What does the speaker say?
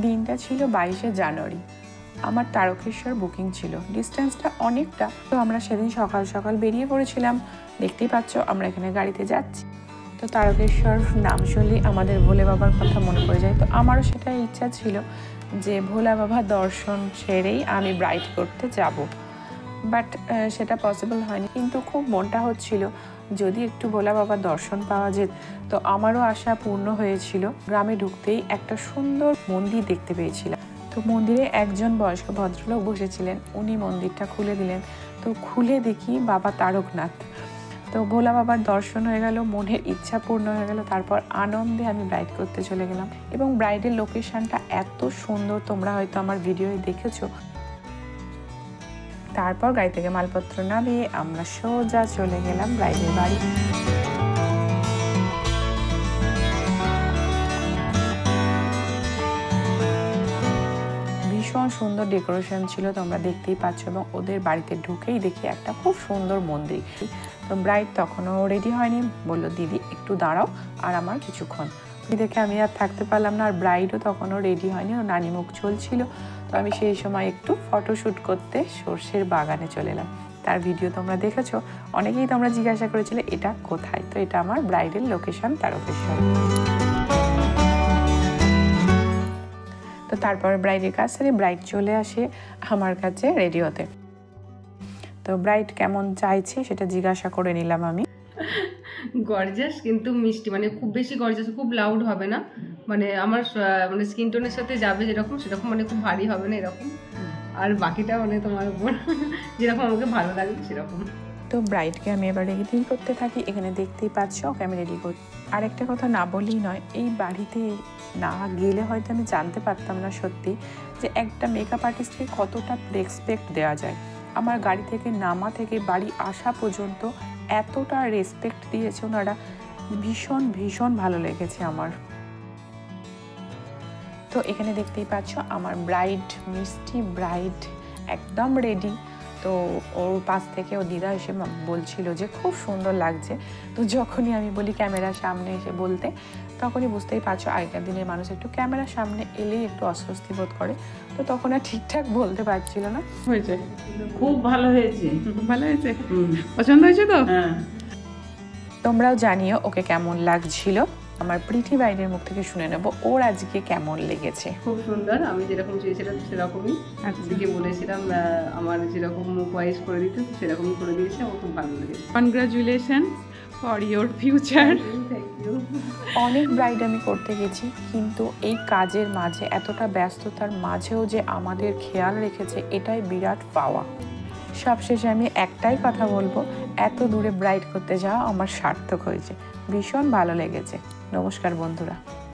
দিনটা ছিল 22শে জানুয়ারি। আমার তারকেশ্বর বুকিং ছিল, ডিস্টেন্সটা অনেকটা। তো আমরা সেদিন সকাল সকাল বেরিয়ে পড়েছিলাম। দেখতেই পাচ্ছ আমরা এখানে গাড়িতে যাচ্ছি। তো তারকেশ্বর নাম শুনলেই আমাদের ভোলে বাবার কথা মনে পড়ে যায়। তো আমারও সেটা ইচ্ছা ছিল যে ভোলা বাবার দর্শন সেরেই আমি ব্রাইড করতে যাব, বাট সেটা পসিবল হয়নি। কিন্তু খুব মনটা হচ্ছিল যদি একটু ভোলা বাবার দর্শন পাওয়া যেত। তো আমারও আশা পূর্ণ হয়েছিল। গ্রামে ঢুকতেই একটা সুন্দর মন্দির দেখতে পেয়েছিলাম। তো মন্দিরে একজন বয়স্ক ভদ্রলোক বসেছিলেন, উনি মন্দিরটা খুলে দিলেন। তো খুলে দেখি বাবা তারকনাথ। তো ভোলা বাবার দর্শন হয়ে গেল, মনের ইচ্ছা পূর্ণ হয়ে গেল। তারপর আনন্দে আমি ব্রাইড করতে চলে গেলাম। এবং ব্রাইডের লোকেশনটা এত সুন্দর, তোমরা হয়তো আমার ভিডিওয়ে দেখেছো। তারপর গাড়ি থেকে মালপত্র নামিয়ে আমরা সোজা চলে গেলাম ব্রাইডের বাড়ি। ভীষণ সুন্দর ডেকোরেশন ছিল, তোমরা দেখতেই পাচ্ছ। এবং ওদের বাড়িতে ঢুকেই দেখি একটা খুব সুন্দর মন্দির। তো ব্রাইড তখনও রেডি হয়নি, বলল দিদি একটু দাঁড়াও আর আমার কিছুক্ষণ। দেখে আমি আর থাকতে পারলাম না। আর ব্রাইডও তখনও রেডি হয়নি, ও নানি মুখ চলছিল। তো আমি সেই সময় একটু ফটোশ্যুট করতে সর্ষের বাগানে চলে এলাম। তার ভিডিও তোমরা দেখেছো। অনেকেই তোমরা জিজ্ঞাসা করেছিলে এটা কোথায়। তো এটা আমার ব্রাইডের লোকেশন তারকেশ্বর। তো তারপর ব্রাইডের কাছ থেকে ব্রাইড চলে আসে আমার কাছে রেডি হতে। তো ব্রাইড কেমন চাইছে সেটা জিজ্ঞাসা করে নিলাম আমি। গর্জাস কিন্তু মিষ্টি, মানে খুব বেশি গর্জাস, খুব লাউড হবে না, মানে আমার মানে স্কিন টোনের সাথে যাবে যেরকম সেরকম, মানে খুব ভারী হবে না এরকম। আর বাকিটা মানে তোমার উপর যেরকম আমাকে ভালো লাগবে সেরকম। তো ব্রাইডকে আমি এবার রেডি করতে থাকি। এখানে দেখতেই পাচ্ছ ওকে আমি রেডি করি। আর একটা কথা না বললেই নয়, এই বাড়িতে না গেলে হয়তো আমি জানতে পারতাম না সত্যি যে একটা মেকআপ আর্টিস্টকে কতটা রেসপেক্ট দেওয়া যায়। আমার গাড়ি থেকে নামা থেকে বাড়ি আসা পর্যন্ত এতটা রেসপেক্ট দিয়েছে ওনারা, ভীষণ ভীষণ ভালো লেগেছে আমার। তো এখানে দেখতেই পাচ্ছ আমার ব্রাইড, মিষ্টি ব্রাইড একদম রেডি। তো ওর পাশ থেকে ও দিদা এসে বলছিল যে খুব সুন্দর লাগছে। তো যখনই আমি বলি ক্যামেরার সামনে এসে বলতে, তখনই বুঝতেই পারছো আগেকার দিনের মানুষ একটু ক্যামেরার সামনে এলেই একটু অস্বস্তি বোধ করে। তো তখন আর ঠিকঠাক বলতে পারছিল না। হয়েছে, খুব ভালো হয়েছে, ভালো হয়েছে, পছন্দ হয়েছে তো? হ্যাঁ। তোমরাও জানিও ওকে কেমন লাগছিল। আমার প্রিটি বাইরের মুখ থেকে শুনে নেব ওর আজকে কেমন লেগেছে। খুব সুন্দর, আমি যেরকম চেয়েছিলাম সেরকমই। আজকে বলেছিলাম আমার যেরকম মুখ ওয়াইজ করে দিতে, সেরকমই করে দিয়েছে। আমার খুব ভালো লেগেছে। Congratulation for your future. Thank you. অনেক ব্রাইড আমি করতে গেছি, কিন্তু এই কাজের মাঝে এতটা ব্যস্ততার মাঝেও যে আমাদের খেয়াল রেখেছে, এটাই বিরাট পাওয়া। সবশেষে আমি একটাই কথা বলবো, এত দূরে ব্রাইড করতে যাওয়া আমার সার্থক হয়েছে, ভীষণ ভালো লেগেছে। নমস্কার বন্ধুরা।